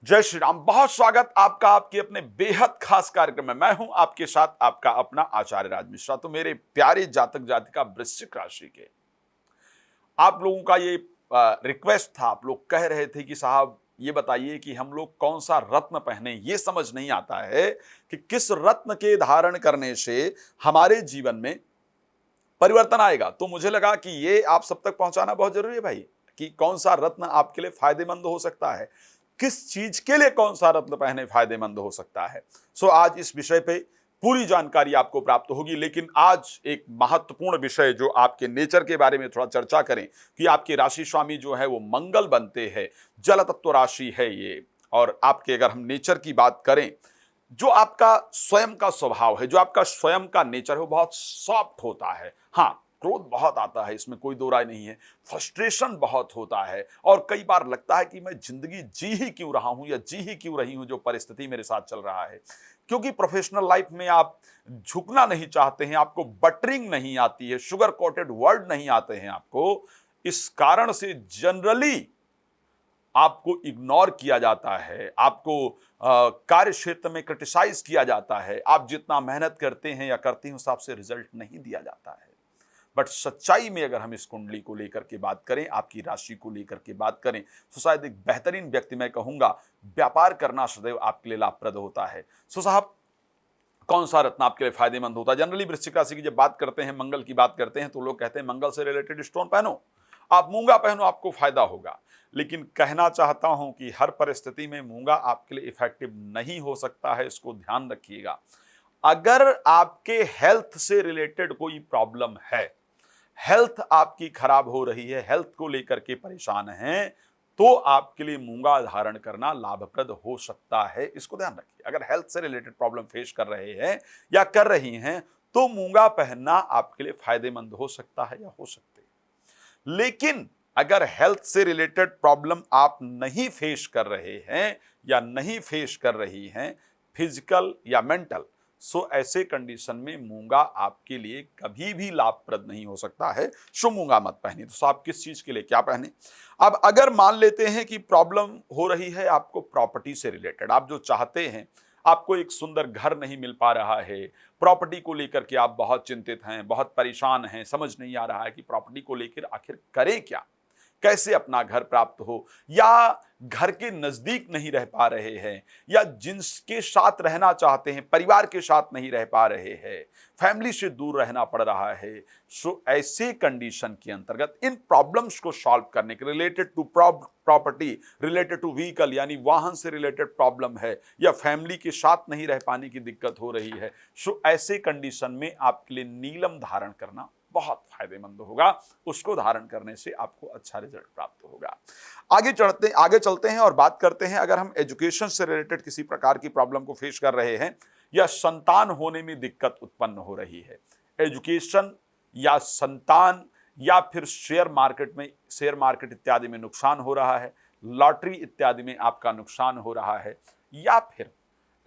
जय श्री राम। बहुत स्वागत आपका आपके अपने बेहद खास कार्यक्रम में। मैं हूं आपके साथ आपका अपना आचार्य राज मिश्रा। तो मेरे प्यारे जातक जातिका वृश्चिक राशि के आप लोगों का ये रिक्वेस्ट था। आप लोग कह रहे थे कि साहब ये बताइए कि हम लोग कौन सा रत्न पहने। ये समझ नहीं आता है कि किस रत्न के धारण करने से हमारे जीवन में परिवर्तन आएगा। तो मुझे लगा कि ये आप सब तक पहुंचाना बहुत जरूरी है भाई, कि कौन सा रत्न आपके लिए फायदेमंद हो सकता है, किस चीज के लिए कौन सा रत्न पहने फायदेमंद हो सकता है। सो आज इस विषय पे पूरी जानकारी आपको प्राप्त होगी। लेकिन आज एक महत्वपूर्ण विषय जो आपके नेचर के बारे में थोड़ा चर्चा करें कि आपके राशि स्वामी जो है वो मंगल बनते हैं, जल तत्व राशि है ये। और आपके अगर हम नेचर की बात करें, जो आपका स्वयं का स्वभाव है, जो आपका स्वयं का नेचर है, वो बहुत सॉफ्ट होता है। हाँ, क्रोध बहुत आता है, इसमें कोई दो राय नहीं है। फ्रस्ट्रेशन बहुत होता है और कई बार लगता है कि मैं जिंदगी जी ही क्यों रहा हूं या जी ही क्यों रही हूं जो परिस्थिति मेरे साथ चल रहा है। क्योंकि प्रोफेशनल लाइफ में आप झुकना नहीं चाहते हैं, आपको बटरिंग नहीं आती है, शुगर कोटेड वर्ड नहीं आते हैं आपको। इस कारण से जनरली आपको इग्नोर किया जाता है, आपको कार्य क्षेत्र में क्रिटिसाइज किया जाता है। आप जितना मेहनत करते हैं या करते हैं उस हिसाब से रिजल्ट नहीं दिया जाता है। बट सच्चाई में अगर हम इस कुंडली को लेकर के बात करें, आपकी राशि को लेकर के बात करें, तो शायद एक बेहतरीन व्यक्ति मैं कहूंगा, व्यापार करना सदैव आपके लिए लाभप्रद होता है। सो साहब, कौन सा रत्न आपके लिए फायदेमंद होता है? जनरली वृश्चिक राशि की जब बात करते हैं, मंगल की बात करते हैं, तो लोग कहते हैं मंगल से रिलेटेड स्टोन पहनो, आप मूंगा पहनो, आपको फायदा होगा। लेकिन कहना चाहता हूं कि हर परिस्थिति में मूंगा आपके लिए इफेक्टिव नहीं हो सकता है, इसको ध्यान रखिएगा। अगर आपके हेल्थ से रिलेटेड कोई प्रॉब्लम है, हेल्थ आपकी खराब हो रही है, हेल्थ को लेकर के परेशान हैं, तो आपके लिए मूंगा धारण करना लाभप्रद हो सकता है। इसको ध्यान रखिए। अगर हेल्थ से रिलेटेड प्रॉब्लम फेस कर रहे हैं या कर रही हैं, तो मूंगा पहनना आपके लिए फायदेमंद हो सकता है या हो सकते हैं। लेकिन अगर हेल्थ से रिलेटेड प्रॉब्लम आप नहीं फेस कर रहे हैं या नहीं फेस कर रही हैं, फिजिकल या मेंटल, सो ऐसे कंडीशन में मूंगा आपके लिए कभी भी लाभप्रद नहीं हो सकता है। सो मूंगा मत पहनिए। तो आप किस चीज के लिए क्या पहने? अब अगर मान लेते हैं कि प्रॉब्लम हो रही है आपको प्रॉपर्टी से रिलेटेड, आप जो चाहते हैं, आपको एक सुंदर घर नहीं मिल पा रहा है, प्रॉपर्टी को लेकर के आप बहुत चिंतित हैं, बहुत परेशान हैं, समझ नहीं आ रहा है कि प्रॉपर्टी को लेकर आखिर करें क्या, कैसे अपना घर प्राप्त हो, या घर के नजदीक नहीं रह पा रहे हैं, या जिनके साथ रहना चाहते हैं परिवार के साथ नहीं रह पा रहे हैं, फैमिली से दूर रहना पड़ रहा है। सो ऐसे कंडीशन के अंतर्गत इन प्रॉब्लम्स को सॉल्व करने के related to property, related to vehicle यानी वाहन से रिलेटेड प्रॉब्लम है, या फैमिली के साथ नहीं रह पाने की दिक्कत हो रही है, सो ऐसे कंडीशन में आपके लिए नीलम धारण करना बहुत फायदेमंद होगा। उसको धारण करने से आपको अच्छा रिजल्ट प्राप्त होगा। आगे चलते हैं और बात करते हैं, अगर हम एजुकेशन से रिलेटेड किसी प्रकार की प्रॉब्लम को फेस कर रहे हैं या संतान होने में दिक्कत उत्पन्न हो रही है, एजुकेशन या संतान, या फिर शेयर मार्केट इत्यादि में नुकसान हो रहा है, लॉटरी इत्यादि में आपका नुकसान हो रहा है, या फिर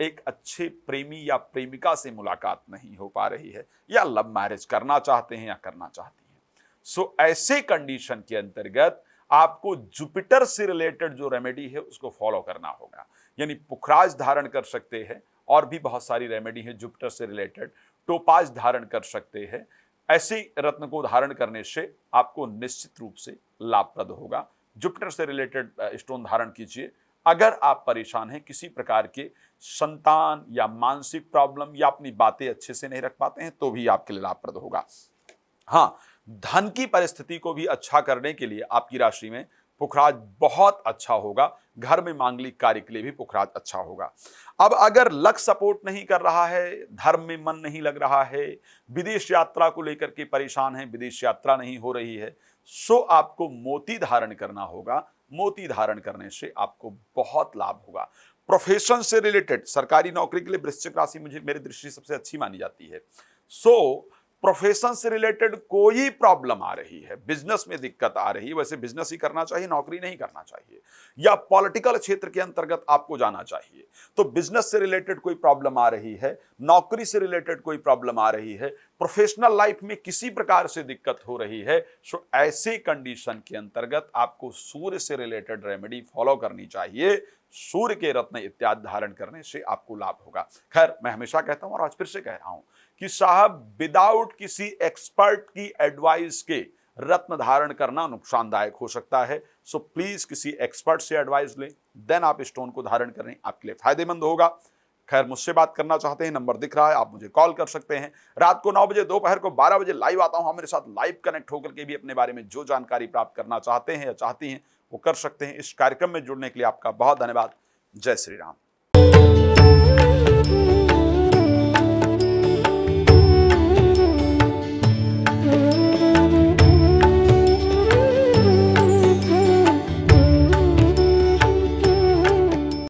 एक अच्छे प्रेमी या प्रेमिका से मुलाकात नहीं हो पा रही है, या लव मैरिज करना चाहते हैं या करना चाहती हैं, सो ऐसे कंडीशन के अंतर्गत आपको जुपिटर से रिलेटेड जो रेमेडी है उसको फॉलो करना होगा। यानी पुखराज धारण कर सकते हैं, और भी बहुत सारी रेमेडी है जुपिटर से रिलेटेड, टोपाज धारण कर सकते हैं। ऐसे रत्न को धारण करने से आपको निश्चित रूप से लाभप्रद होगा। जुपिटर से रिलेटेड स्टोन धारण कीजिए। अगर आप परेशान हैं किसी प्रकार के संतान या मानसिक प्रॉब्लम, या अपनी बातें अच्छे से नहीं रख पाते हैं, तो भी आपके लिए लाभप्रद होगा। हाँ, धन की परिस्थिति को भी अच्छा करने के लिए आपकी राशि में पुखराज बहुत अच्छा होगा। घर में मांगलिक कार्य के लिए भी पुखराज अच्छा होगा। अब अगर लक सपोर्ट नहीं कर रहा है, धर्म में मन नहीं लग रहा है, विदेश यात्रा को लेकर के परेशान है, विदेश यात्रा नहीं हो रही है, सो आपको मोती धारण करना होगा। मोती धारण करने से आपको बहुत लाभ होगा। प्रोफेशन से रिलेटेड सरकारी नौकरी के लिए वृश्चिक राशि मुझे मेरी दृष्टि सबसे अच्छी मानी जाती है। सो प्रोफेशन से रिलेटेड कोई प्रॉब्लम आ रही है, बिजनेस में दिक्कत आ रही है, वैसे बिजनेस ही करना चाहिए, नौकरी नहीं करना चाहिए, या पॉलिटिकल क्षेत्र के अंतर्गत आपको जाना चाहिए, तो बिजनेस से रिलेटेड कोई प्रॉब्लम आ रही है, नौकरी से रिलेटेड कोई प्रॉब्लम आ रही है, प्रोफेशनल लाइफ में किसी प्रकार से दिक्कत हो रही है, सो ऐसे कंडीशन के अंतर्गत आपको सूर्य से रिलेटेड रेमेडी फॉलो करनी चाहिए। सूर्य के रत्न इत्यादि धारण करने से आपको लाभ होगा। खैर, मैं हमेशा कहता हूं और आज फिर से कह रहा हूं कि साहब विदाउट किसी एक्सपर्ट की एडवाइस के रत्न धारण करना नुकसानदायक हो सकता है। सो प्लीज किसी एक्सपर्ट से एडवाइस लें, देन आप स्टोन को धारण करें, आपके लिए फायदेमंद होगा। खैर, मुझसे बात करना चाहते हैं, नंबर दिख रहा है, आप मुझे कॉल कर सकते हैं। रात को 9 बजे, दोपहर को 12 बजे लाइव आता हूं। हम मेरे साथ लाइव कनेक्ट होकर के भी अपने बारे में जो जानकारी प्राप्त करना चाहते हैं या चाहती हैं वो कर सकते हैं। इस कार्यक्रम में जुड़ने के लिए आपका बहुत धन्यवाद। जय श्री राम।